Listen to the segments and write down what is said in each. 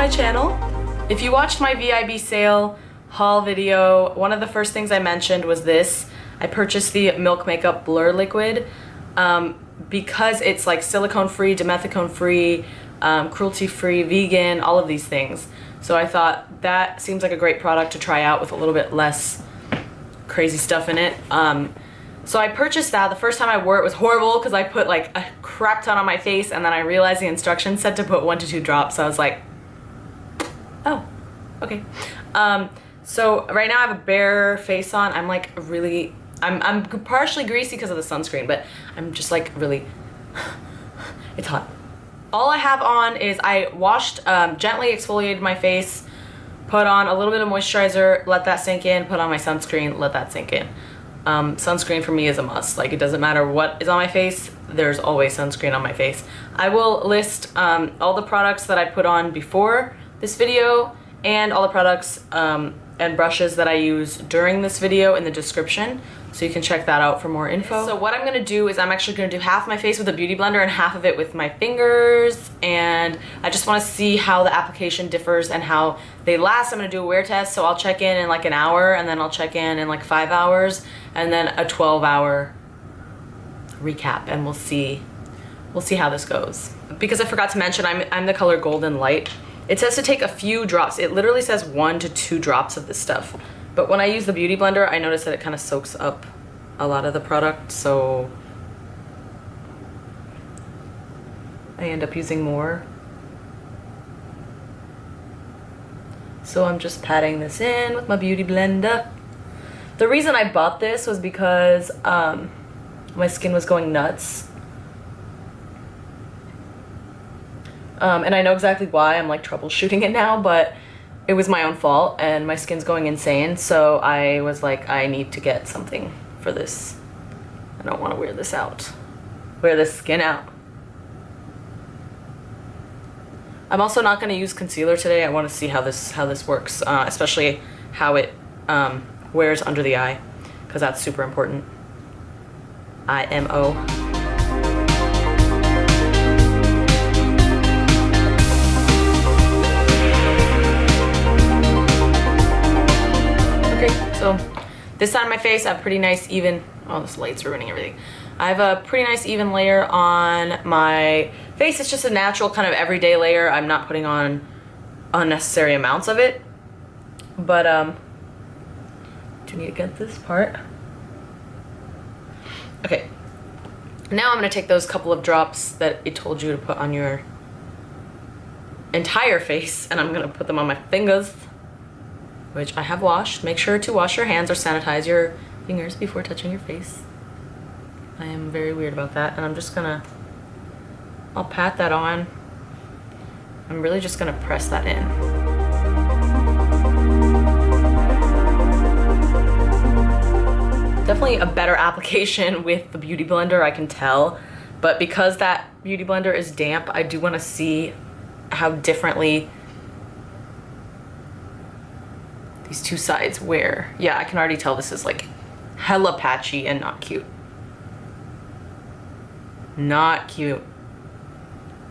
my channel. If you watched my VIB sale haul video, one of the first things I mentioned was this. I purchased the Milk Makeup Blur Liquid because it's like silicone-free, dimethicone-free, cruelty-free, vegan, all of these things. So I thought that seems like a great product to try out with a little bit less crazy stuff in it. So I purchased that. The first time I wore it was horrible because I put like a crap ton on my face, and then I realized the instructions said to put 1 to 2 drops. So I was like, oh, okay. So right now I have a bare face on. I'm like really, I'm partially greasy because of the sunscreen, but I'm just like really, it's hot. All I have on is I washed, gently exfoliated my face, put on a little bit of moisturizer, let that sink in, put on my sunscreen, let that sink in. Sunscreen for me is a must. Like, it doesn't matter what is on my face, there's always sunscreen on my face. I will list all the products that I put on before this video and all the products and brushes that I use during this video in the description, so you can check that out for more info. So what I'm gonna do is I'm actually gonna do half my face with a beauty blender and half of it with my fingers, and I just wanna see how the application differs and how they last. I'm gonna do a wear test, so I'll check in like an hour, and then I'll check in like 5 hours, and then a 12-hour recap, and we'll see how this goes. Because I forgot to mention, I'm the color Golden Light. It says to take a few drops. It literally says 1 to 2 drops of this stuff. But when I use the beauty blender, I notice that it kind of soaks up a lot of the product, so I end up using more. So I'm just patting this in with my beauty blender. The reason I bought this was because my skin was going nuts. And I know exactly why. I'm like troubleshooting it now, but it was my own fault and my skin's going insane. So I was like, I need to get something for this. I don't want to wear this out. Wear this skin out. I'm also not going to use concealer today. I want to see how this works, especially how it wears under the eye, because that's super important. IMO. So this side of my face, I have pretty nice even, oh, this light's ruining everything. I have a pretty nice even layer on my face. It's just a natural kind of everyday layer. I'm not putting on unnecessary amounts of it. But do need to get this part. Okay. Now I'm gonna take those couple of drops that it told you to put on your entire face, and I'm gonna put them on my fingers, which I have washed. Make sure to wash your hands or sanitize your fingers before touching your face. I am very weird about that, and I'm just gonna, I'll pat that on. I'm really just gonna press that in. Definitely a better application with the beauty blender, I can tell, but because that beauty blender is damp, I do wanna see how differently these two sides wear. Yeah, I can already tell this is like hella patchy and not cute. Not cute.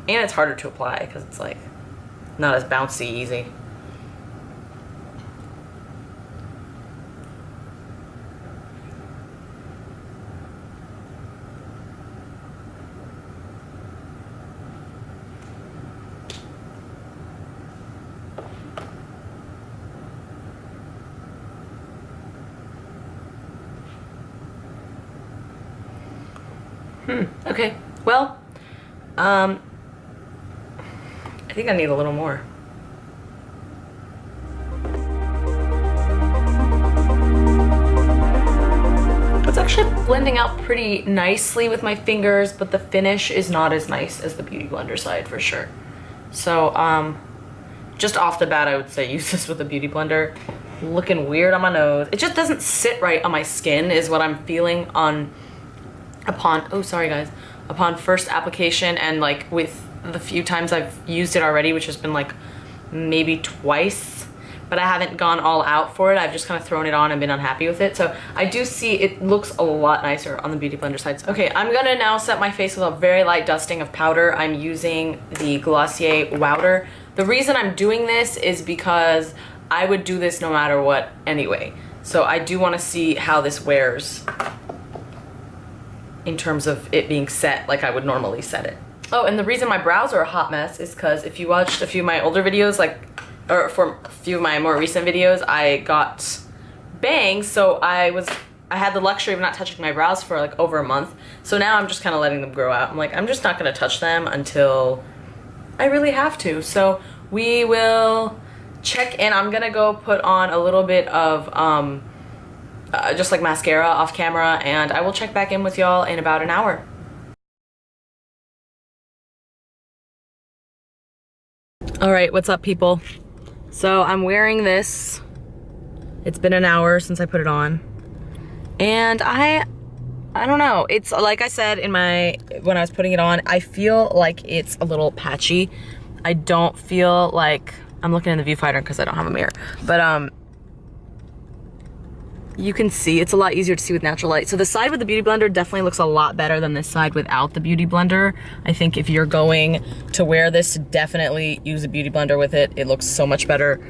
And it's harder to apply because it's like not as bouncy easy. Okay, well, I think I need a little more. It's actually blending out pretty nicely with my fingers, but the finish is not as nice as the beauty blender side for sure. So, just off the bat, I would say use this with a beauty blender. Looking weird on my nose. It just doesn't sit right on my skin is what I'm feeling upon, oh sorry guys, upon first application, and like with the few times I've used it already, which has been like maybe twice, but I haven't gone all out for it. I've just kind of thrown it on and been unhappy with it. So I do see it looks a lot nicer on the beauty blender side. Okay, I'm gonna now set my face with a very light dusting of powder. I'm using the Glossier Wowder The reason I'm doing this is because I would do this no matter what anyway. So I do want to see how this wears in terms of it being set like I would normally set it. Oh, and the reason my brows are a hot mess is because if you watched a few of my older videos, or for a few of my more recent videos, I got bangs, so I had the luxury of not touching my brows for like over a month. So now I'm just kind of letting them grow out. I'm like, I'm just not gonna touch them until I really have to. So we will check in. I'm gonna go put on a little bit of just like mascara off camera, and I will check back in with y'all in about an hour. All right, what's up, people? So I'm wearing this. It's been an hour since I put it on, and I don't know. It's like I said when I was putting it on, I feel like it's a little patchy. I don't feel like, I'm looking in the viewfinder because I don't have a mirror, but you can see it's a lot easier to see with natural light. So the side with the Beauty Blender definitely looks a lot better than this side without the Beauty Blender. I think if you're going to wear this, definitely use a Beauty Blender with it. It looks so much better.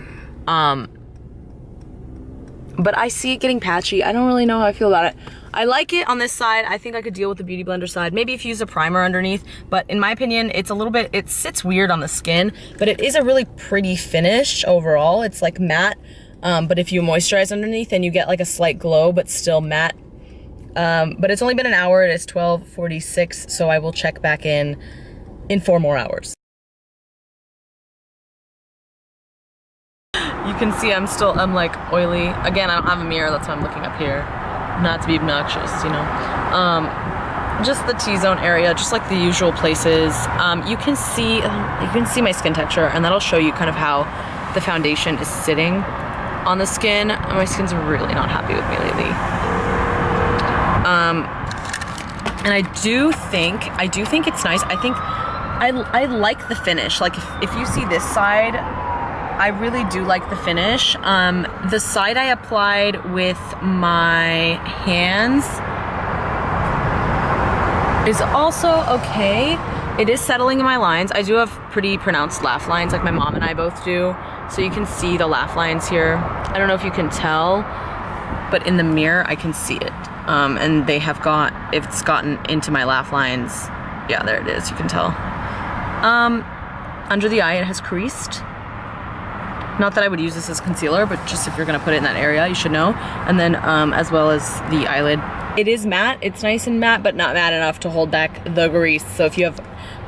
But I see it getting patchy. I don't really know how I feel about it. I like it on this side. I think I could deal with the Beauty Blender side. Maybe if you use a primer underneath, but in my opinion, it's a little bit, it sits weird on the skin, but it is a really pretty finish overall. It's like matte, but if you moisturize underneath, then you get like a slight glow, but still matte. But it's only been an hour. It is 12:46, so I will check back in 4 more hours. You can see I'm like oily. Again, I don't have a mirror, that's why I'm looking up here. Not to be obnoxious, you know. Just the T-zone area, just like the usual places. You can see my skin texture, and that'll show you kind of how the foundation is sitting on the skin. My skin's really not happy with me lately. And I do think it's nice. I think I like the finish. Like if you see this side, I really do like the finish. The side I applied with my hands is also okay. It is settling in my lines. I do have pretty pronounced laugh lines, like my mom and I both do. So you can see the laugh lines here. I don't know if you can tell, but in the mirror I can see it. And it's gotten into my laugh lines. Yeah, there it is, you can tell. Under the eye it has creased. Not that I would use this as concealer, but just if you're gonna put it in that area, you should know. And then as well as the eyelid. It is matte, it's nice and matte, but not matte enough to hold back the grease. So if you have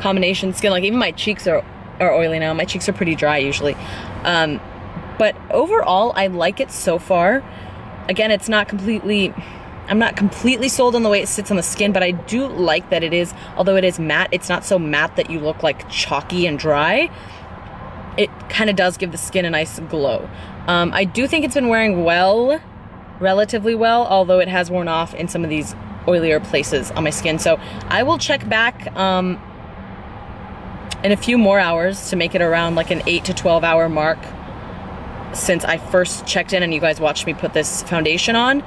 combination skin, like even my cheeks are oily now. My cheeks are pretty dry usually. But overall, I like it so far. Again, I'm not completely sold on the way it sits on the skin, but I do like that it is, although it is matte, it's not so matte that you look like chalky and dry. It kind of does give the skin a nice glow. I do think it's been wearing well, relatively well, although it has worn off in some of these oilier places on my skin. So I will check back in a few more hours to make it around like an 8 to 12 hour mark since I first checked in and you guys watched me put this foundation on.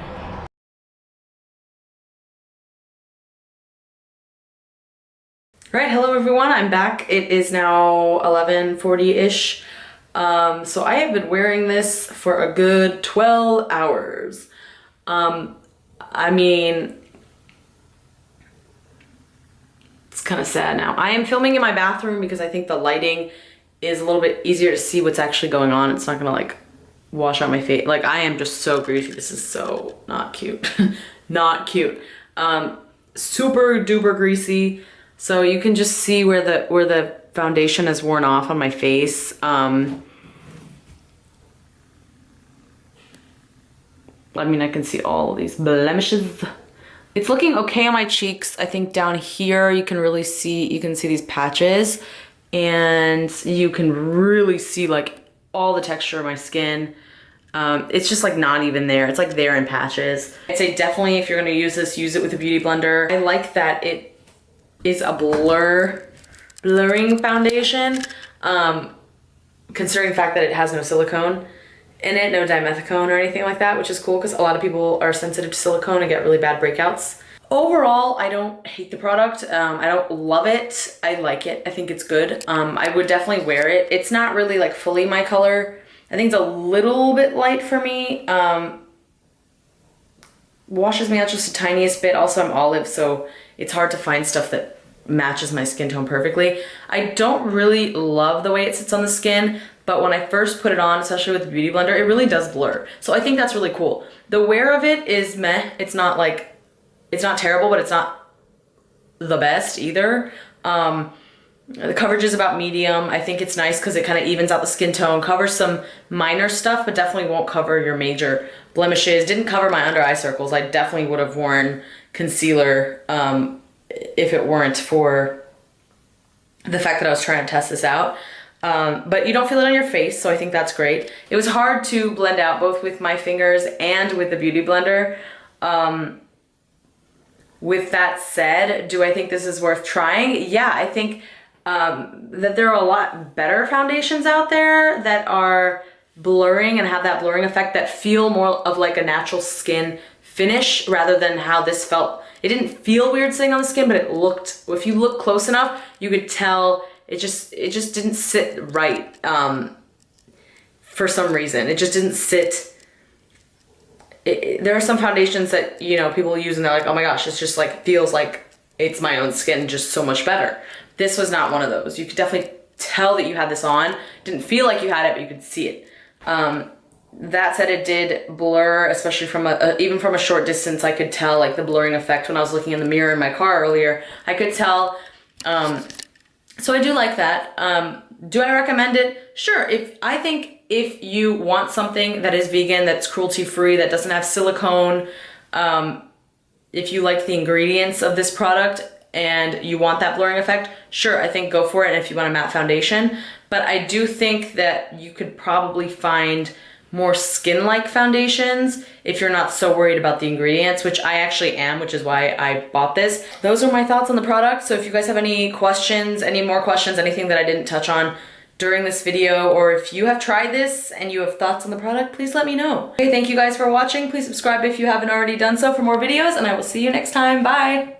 All right, hello everyone, I'm back. It is now 11:40-ish. So I have been wearing this for a good 12 hours. I mean, it's kind of sad now. I am filming in my bathroom because I think the lighting is a little bit easier to see what's actually going on. It's not gonna like wash out my face. Like I am just so greasy. This is so not cute. Not cute. Super duper greasy. So you can just see where the foundation has worn off on my face. I mean, I can see all of these blemishes. It's looking okay on my cheeks. I think down here you can really see, these patches, and you can really see like all the texture of my skin. It's just like not even there. It's like there in patches. I'd say definitely if you're gonna use this, use it with a Beauty Blender. I like that it is a blurring foundation, considering the fact that it has no silicone in it, no dimethicone or anything like that, which is cool because a lot of people are sensitive to silicone and get really bad breakouts. Overall, I don't hate the product. I don't love it. I like it. I think it's good. I would definitely wear it. It's not really like fully my color. I think it's a little bit light for me. Washes me out just the tiniest bit. Also, I'm olive, so it's hard to find stuff that matches my skin tone perfectly. I don't really love the way it sits on the skin, but when I first put it on, especially with the Beauty Blender, it really does blur. So I think that's really cool. The wear of it is meh. It's not like, it's not terrible, but it's not the best either. The coverage is about medium. I think it's nice because it kind of evens out the skin tone, covers some minor stuff, but definitely won't cover your major blemishes. Didn't cover my under eye circles. I definitely would have worn concealer if it weren't for the fact that I was trying to test this out. But you don't feel it on your face, so I think that's great. It was hard to blend out both with my fingers and with the Beauty Blender. With that said, do I think this is worth trying? Yeah, I think that there are a lot better foundations out there that are blurring and have that blurring effect that feel more of like a natural skin finish rather than how this felt. It didn't feel weird sitting on the skin, but it looked, if you look close enough, you could tell it just didn't sit right for some reason. It just didn't sit. There are some foundations that, you know, people use and they're like, oh my gosh, it's just like, feels like it's my own skin, just so much better. This was not one of those. You could definitely tell that you had this on. Didn't feel like you had it, but you could see it. That said, it did blur, especially from even from a short distance. I could tell like the blurring effect when I was looking in the mirror in my car earlier. I could tell. So I do like that. Do I recommend it? Sure. I think if you want something that is vegan, that's cruelty-free, that doesn't have silicone, if you like the ingredients of this product and you want that blurring effect, sure, I think go for it. And if you want a matte foundation, but I do think that you could probably find more skin-like foundations if you're not so worried about the ingredients, which I actually am, which is why I bought this. Those are my thoughts on the product. So if you guys have any questions, any more questions, anything that I didn't touch on during this video, or if you have tried this and you have thoughts on the product, please let me know. Okay, thank you guys for watching. Please subscribe if you haven't already done so for more videos, and I will see you next time. Bye!